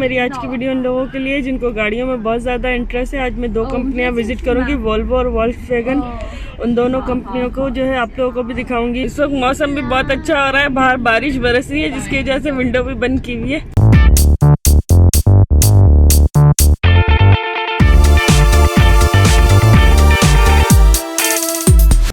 मेरी आज की वीडियो उन लोगों के लिए जिनको गाड़ियों में बहुत ज़्यादा इंटरेस्ट है। आज मैं दो कंपनियां विजिट करूंगी, वोल्वो और वोल्क्सवैगन। उन दोनों कंपनियों को जो है आप लोगों को भी दिखाऊंगी। इस वक्त मौसम भी बहुत अच्छा हो रहा है, बाहर बारिश बरस रही है जिसकी वजह से विंडो भी बंद की हुई है।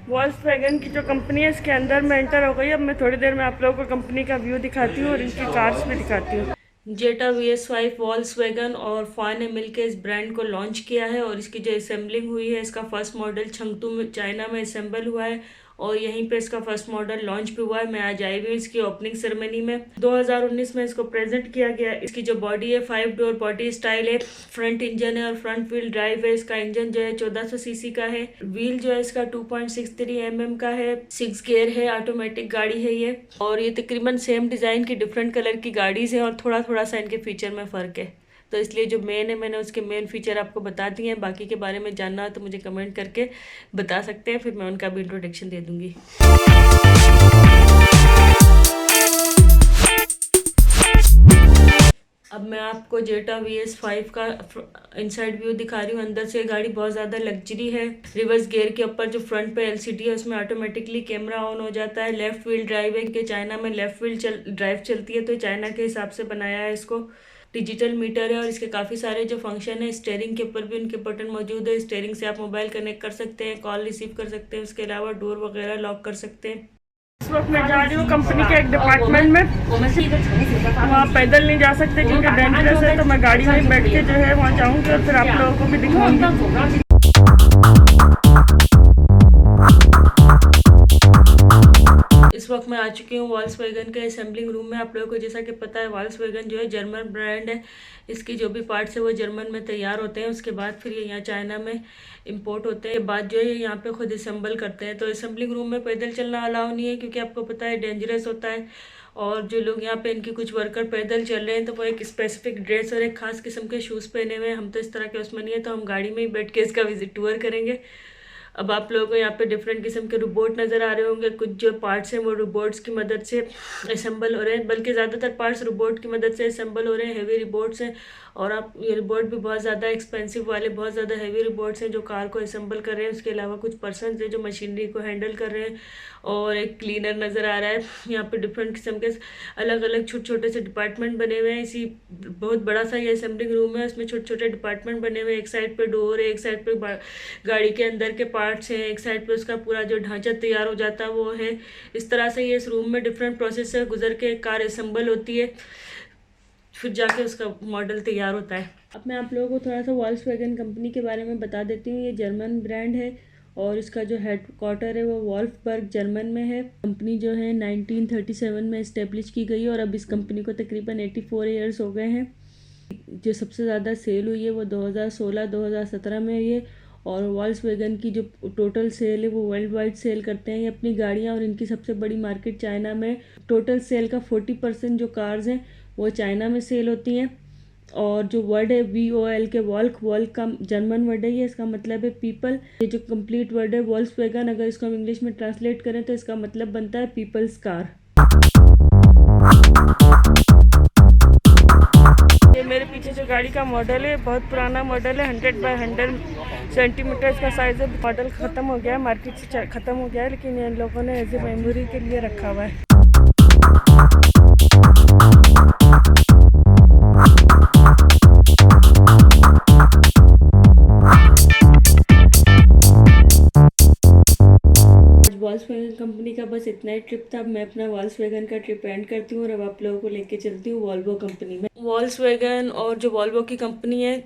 वोल्क्सवैगन की जो कंपनी है इसके अंदर मैं एंटर हो गई। अब मैं थोड़ी देर में आप लोगों को कंपनी का व्यू दिखाती हूँ और इनकी कार्स भी दिखाती हूँ। जेटा VS5 वोल्क्सवैगन और फॉन ने मिलकर इस ब्रांड को लॉन्च किया है और इसकी जो असेंबलिंग हुई है, इसका फर्स्ट मॉडल चंगतू में चाइना में असेंबल हुआ है और यहीं पे इसका फर्स्ट मॉडल लॉन्च भी हुआ है। मैं आज आई हुई हूँ इसकी ओपनिंग सेरेमनी में। 2019 में इसको प्रेजेंट किया गया। इसकी जो बॉडी है 5 डोर बॉडी स्टाइल है, फ्रंट इंजन है और फ्रंट व्हील ड्राइव है। इसका इंजन जो है 1400 सीसी का है। व्हील जो है इसका 2.63 mm का है। 6 गियर है, ऑटोमेटिक गाड़ी है ये। और ये तकरीबन सेम डिजाइन की डिफरेंट कलर की गाड़ीज है और थोड़ा थोड़ा सा इनके फीचर में फर्क है। तो इसलिए जो मेन है मैंने उसके मेन फीचर आपको बता दिए हैं। बाकी के बारे में जानना हो तो मुझे कमेंट करके बता सकते हैं, फिर मैं उनका भी इंट्रोडक्शन दे दूंगी। अब मैं आपको जेटा VS5 का इनसाइड व्यू दिखा रही हूँ। अंदर से गाड़ी बहुत ज़्यादा लग्जरी है। रिवर्स गियर के ऊपर जो फ्रंट पे LCD है उसमें ऑटोमेटिकली कैमरा ऑन हो जाता है। लेफ्ट व्हील ड्राइव है कि चाइना में लेफ्ट व्हील ड्राइव चलती है, तो चाइना के हिसाब से बनाया है इसको। डिजिटल मीटर है और इसके काफ़ी सारे जो फंक्शन है, स्टीयरिंग के ऊपर भी उनके बटन मौजूद है। स्टीयरिंग से आप मोबाइल कनेक्ट कर सकते हैं, कॉल रिसीव कर सकते हैं। उसके अलावा डोर वगैरह लॉक कर सकते हैं। इस वक्त मैं जा रही हूँ कंपनी के एक डिपार्टमेंट में। वहाँ पैदल नहीं जा सकते क्योंकि डेंजरस है, तो मैं गाड़ी में बैठ के जो है वहाँ जाऊँगी और फिर आप लोगों को भी दिखाऊंगी। इस वक्त मैं आ चुकी हूँ वोल्क्सवैगन के असेंबलिंग रूम में। आप लोगों को जैसा कि पता है वोल्क्सवैगन जो है जर्मन ब्रांड है। इसकी जो भी पार्ट्स है वो जर्मन में तैयार होते हैं, उसके बाद फिर ये यहाँ चाइना में इंपोर्ट होते हैं। बाद जो है यहाँ पे खुद असेंबल करते हैं। तो असेंबलिंग रूम में पैदल चलना अलाउ नहीं है क्योंकि आपको पता है डेंजरस होता है। और जो लोग यहाँ पे इनके कुछ वर्कर पैदल चल रहे हैं तो वो एक स्पेसिफिक ड्रेस और एक खास किस्म के शूज़ पहने हुए हैं। हम तो इस तरह के उसमें नहीं है, तो हम गाड़ी में ही बैठ के इसका विजिट टूर करेंगे। अब आप लोगों को यहाँ पे डिफरेंट किस्म के रोबोट नज़र आ रहे होंगे। कुछ जो पार्ट्स हैं वो रोबोट्स की मदद से असेंबल हो रहे हैं, बल्कि ज़्यादातर पार्ट्स रोबोट की मदद से असेंबल हो रहे हैं। हेवी रोबोट्स हैं और आप ये रोबोट भी बहुत ज़्यादा एक्सपेंसिव वाले, बहुत ज़्यादा हेवी रोबोट्स हैं जो कार को असेंबल कर रहे हैं। उसके अलावा कुछ पर्सन हैं जो मशीनरी को हैंडल कर रहे हैं और एक क्लीनर नज़र आ रहा है। यहाँ पे डिफरेंट किस्म के अलग अलग छोटे छोटे से डिपार्टमेंट बने हुए हैं। इसी बहुत बड़ा सा ये असेंबलिंग रूम है, उसमें छोटे छोटे डिपार्टमेंट बने हुए हैं। एक साइड पे डोर है, एक साइड पे गाड़ी के अंदर के पार्ट्स हैं, एक साइड पे उसका पूरा जो ढांचा तैयार हो जाता है वो है। इस तरह से ये इस रूम में डिफरेंट प्रोसेस से गुजर के कार असेंबल होती है, फिर जाके उसका मॉडल तैयार होता है। अब मैं आप लोगों को थोड़ा सा वोल्क्सवैगन कंपनी के बारे में बता देती हूँ। ये जर्मन ब्रांड है और इसका जो हेडक्वार्टर है वो वोल्फ्सबर्ग जर्मन में है। कंपनी जो है 1937 में इस्टेब्लिश की गई और अब इस कंपनी को तकरीबन 84 ईयर्स हो गए हैं। जो सबसे ज़्यादा सेल हुई है वो 2016-2017 में हुई है। और वोल्क्सवैगन की जो टोटल सेल है वो वर्ल्ड वाइड सेल करते हैं ये अपनी गाड़ियाँ, और इनकी सबसे बड़ी मार्केट चाइना में। टोटल सेल का 40% जो कार्स हैं वो चाइना में सेल होती हैं। और जो वर्ड है VOL के वॉल्क का जर्मन वर्ड है ये, इसका मतलब है पीपल। ये जो कंप्लीट वर्ड है वोल्क्सवैगन, अगर इसको हम इंग्लिश में ट्रांसलेट करें तो इसका मतलब बनता है पीपल्स कार। ये मेरे पीछे जो गाड़ी का मॉडल है बहुत पुराना मॉडल है। 100 बाय 100 सेंटीमीटर इसका साइज है। मॉडल ख़त्म हो गया है, मार्केट से ख़त्म हो गया है, लेकिन इन लोगों ने एज ए मेमोरी के लिए रखा हुआ है। वोल्क्सवैगन कंपनी का बस इतना ही ट्रिप था। अब मैं अपना वोल्क्सवैगन का ट्रिप एंड करती हूँ और अब आप लोगों को लेके चलती हूँ वोल्वो कंपनी में। वोल्क्सवैगन और जो वोल्वो की कंपनी है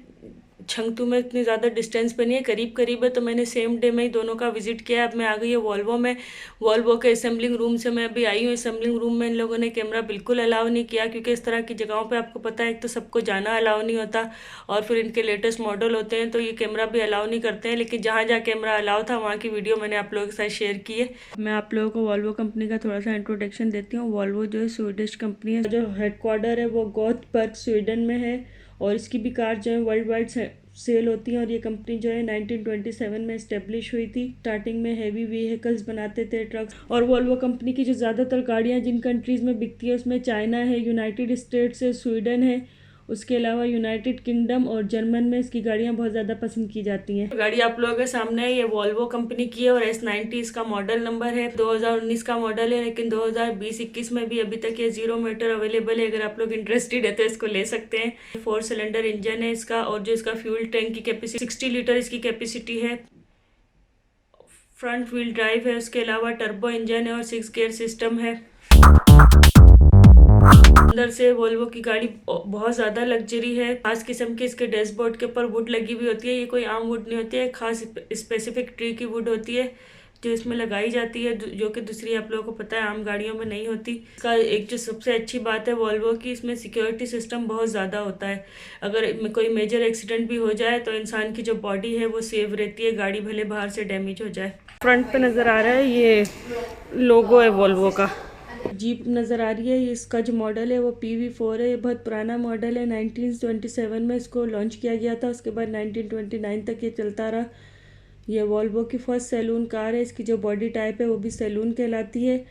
चंगतू में इतनी ज़्यादा डिस्टेंस पे नहीं है, करीब करीब है, तो मैंने सेम डे में ही दोनों का विजिट किया। अब मैं आ गई है वोल्वो में। वोल्वो के असेंबलिंग रूम से मैं अभी आई हूँ। असेंबलिंग रूम में इन लोगों ने कैमरा बिल्कुल अलाउ नहीं किया क्योंकि इस तरह की जगहों पे आपको पता है एक तो सबको जाना अलाउ नहीं होता और फिर इनके लेटेस्ट मॉडल होते हैं तो ये कैमरा भी अलाउ नहीं करते हैं। लेकिन जहाँ जहाँ कैमरा अलाउ था वहाँ की वीडियो मैंने आप लोगों के साथ शेयर की है। मैं आप लोगों को वोल्वो कंपनी का थोड़ा सा इंट्रोडक्शन देती हूँ। वोल्वो जो है स्वीडिश कंपनी है, जो हेडक्वार्टर है वो गोथबर्ग स्वीडन में है और इसकी भी कार जो है वर्ल्ड वाइड सेल होती है। और ये कंपनी जो है 1927 में इस्टेब्लिश हुई थी। स्टार्टिंग में हैवी व्हीकल्स बनाते थे, ट्रक्स। और वोल्वो कंपनी की जो ज़्यादातर गाड़ियाँ जिन कंट्रीज़ में बिकती है उसमें चाइना है, यूनाइटेड स्टेट्स है, स्वीडन है उसके अलावा यूनाइटेड किंगडम और जर्मन में इसकी गाड़ियाँ बहुत ज़्यादा पसंद की जाती हैं। गाड़ी आप लोगों के सामने है, ये वॉल्वो कंपनी की है और S90 इसका मॉडल नंबर है। 2019 का मॉडल है, लेकिन 2020-21 में भी अभी तक ये 0 मीटर अवेलेबल है। अगर आप लोग इंटरेस्टेड है तो इसको ले सकते हैं। 4 सिलेंडर इंजन है इसका, और जो इसका फ्यूल टैंक की कैपेसिटी 60 लीटर इसकी कैपेसिटी है। फ्रंट व्हील ड्राइव है, उसके अलावा टर्बो इंजन है और 6 गियर सिस्टम है। अंदर से वोल्वो की गाड़ी बहुत ज़्यादा लग्जरी है। खास किस्म के इसके डैशबोर्ड के ऊपर वुड लगी हुई होती है। ये कोई आम वुड नहीं होती है, खास स्पेसिफिक ट्री की वुड होती है जो इसमें लगाई जाती है, जो कि दूसरी आप लोगों को पता है आम गाड़ियों में नहीं होती। इसका एक जो सबसे अच्छी बात है वोल्वो की, इसमें सिक्योरिटी सिस्टम बहुत ज़्यादा होता है। अगर कोई मेजर एक्सीडेंट भी हो जाए तो इंसान की जो बॉडी है वो सेव रहती है, गाड़ी भले बाहर से डैमेज हो जाए। फ्रंट पे नज़र आ रहा है ये लोगो है वोल्वो का। जीप नज़र आ रही है, ये इसका जो मॉडल है वो PV4 है। ये बहुत पुराना मॉडल है, 1927 में इसको लॉन्च किया गया था। उसके बाद 1929 तक ये चलता रहा। ये वॉल्वो की फर्स्ट सैलून कार है। इसकी जो बॉडी टाइप है वो भी सैलून कहलाती है,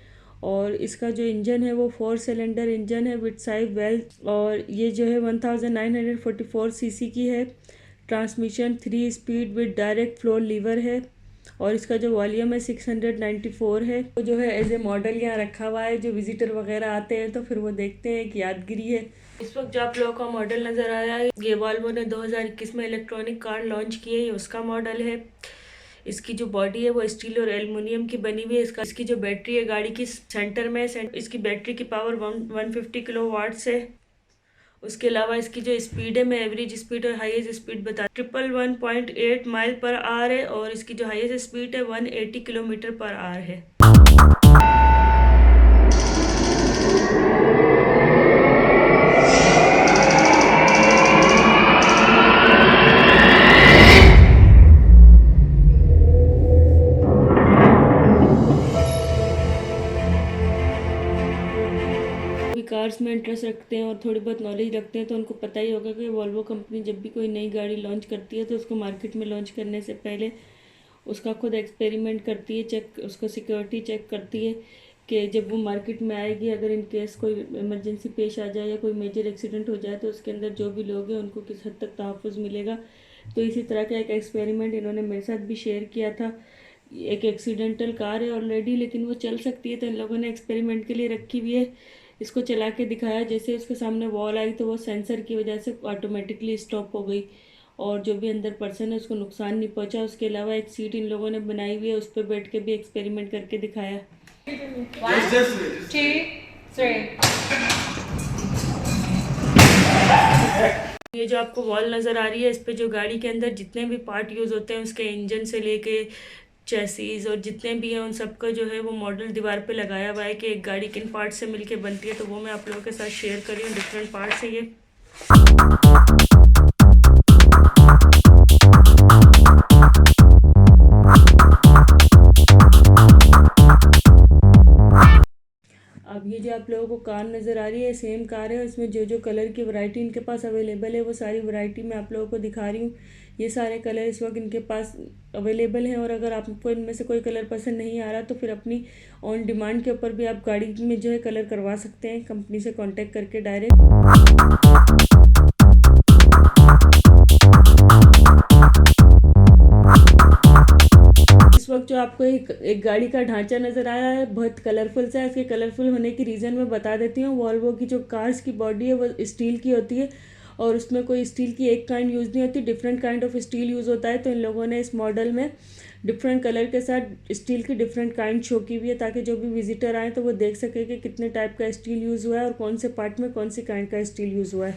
और इसका जो इंजन है वो 4 सिलेंडर इंजन है विद 5 वेल्व, और ये जो है 1944 सीसी की है। Transmission 3 speed with direct floor lever है, और इसका जो वॉल्यूम है 694 है। तो जो है एज ए मॉडल यहाँ रखा हुआ है, जो विजिटर वगैरह आते हैं तो फिर वो देखते हैं कि यादगिरी है। इस वक्त जो आप लोगों का मॉडल नज़र आ रहा है, ये वॉल्वो ने 2021 में इलेक्ट्रॉनिक कार लॉन्च की है, ये उसका मॉडल है। इसकी जो बॉडी है वो स्टील और एल्युमिनियम की बनी हुई है। इसकी जो बैटरी है गाड़ी की सेंटर में, इसकी बैटरी की पावर 150 किलोवाट्स है। उसके अलावा इसकी जो स्पीड है, मैं एवरेज स्पीड और हाईएस्ट स्पीड बता 111.8 माइल पर आवर है, और इसकी जो हाईएस्ट स्पीड है 180 किलोमीटर पर आवर है। कार्स में इंटरेस्ट रखते हैं और थोड़ी बहुत नॉलेज रखते हैं तो उनको पता ही होगा कि वॉल्वो कंपनी जब भी कोई नई गाड़ी लॉन्च करती है तो उसको मार्केट में लॉन्च करने से पहले उसका खुद एक्सपेरिमेंट करती है, उसको सिक्योरिटी चेक करती है कि जब वो मार्केट में आएगी, अगर इन केस कोई इमरजेंसी पेश आ जाए या कोई मेजर एक्सीडेंट हो जाए तो उसके अंदर जो भी लोग हैं उनको किस हद तक तहफ़्फ़ुज़ मिलेगा। तो इसी तरह का एक एक्सपेरिमेंट इन्होंने मेरे साथ भी शेयर किया था। एक एक्सीडेंटल कार है ऑलरेडी, लेकिन वो चल सकती है, तो इन लोगों ने एक्सपेरिमेंट के लिए रखी हुई है। इसको चला के दिखाया, जैसे उसके सामने वॉल आई तो वो सेंसर की वजह से ऑटोमेटिकली स्टॉप हो गई, और जो भी अंदर पर्सन है उसको नुकसान नहीं पहुंचा। उसके अलावा एक सीट इन लोगों ने बनाई हुई है, उस पर बैठ के भी एक्सपेरिमेंट करके दिखाया। 1 2 3 ये जो आपको वॉल नज़र आ रही है, इस पे जो गाड़ी के अंदर जितने भी पार्ट यूज़ होते हैं, उसके इंजन से लेके चेसीज और जितने भी हैं उन सबका जो है वो मॉडल दीवार पे लगाया हुआ है कि एक गाड़ी किन पार्ट से मिलके बनती है। तो वो मैं आप लोगों के साथ शेयर कर रही हूँ, डिफरेंट पार्ट से ये। अब ये जो आप लोगों को कार नज़र आ रही है, सेम कार है, इसमें जो जो कलर की वैरायटी इनके पास अवेलेबल है वो सारी वैरायटी मैं आप लोगों को दिखा रही हूँ। ये सारे कलर इस वक्त इनके पास अवेलेबल हैं, और अगर आपको इनमें से कोई कलर पसंद नहीं आ रहा तो फिर अपनी ऑन डिमांड के ऊपर भी आप गाड़ी में जो है कलर करवा सकते हैं, कंपनी से कॉन्टेक्ट करके डायरेक्ट। इस वक्त जो आपको एक गाड़ी का ढांचा नज़र आ रहा है, बहुत कलरफुल सा है। इसके कलरफुल होने की रीज़न मैं बता देती हूँ। वॉल्वो की जो कार्स की बॉडी है वो स्टील की होती है, और उसमें कोई स्टील की एक काइंड यूज़ नहीं होती, different kind of steel use होता है। तो इन लोगों ने इस मॉडल में डिफरेंट कलर के साथ स्टील की डिफरेंट काइंड शो की हुई है, ताकि जो भी विजिटर आए तो वो देख सके कि कितने टाइप का स्टील यूज़ हुआ है और कौन से पार्ट में कौन सी काइंड का स्टील यूज़ हुआ है।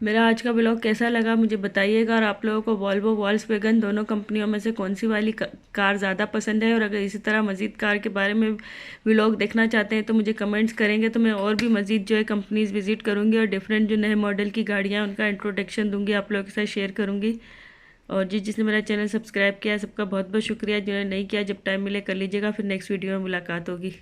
मेरा आज का ब्लॉग कैसा लगा मुझे बताइएगा, और आप लोगों को वॉल्वो वॉल्क्सवैगन दोनों कंपनियों में से कौन सी वाली कार ज़्यादा पसंद है। और अगर इसी तरह मज़ीद कार के बारे में व्लॉग देखना चाहते हैं तो मुझे कमेंट्स करेंगे, तो मैं और भी मज़ीद जो है कंपनीज़ विज़िट करूँगी और डिफरेंट जो नए मॉडल की गाड़ियाँ उनका इंट्रोडक्शन दूँगी, आप लोगों के साथ शेयर करूँगी। और जिसने मेरा चैनल सब्सक्राइब किया सबका बहुत बहुत शुक्रिया, जिन्होंने नहीं किया जब टाइम मिले कर लीजिएगा। फिर नेक्स्ट वीडियो में मुलाकात होगी।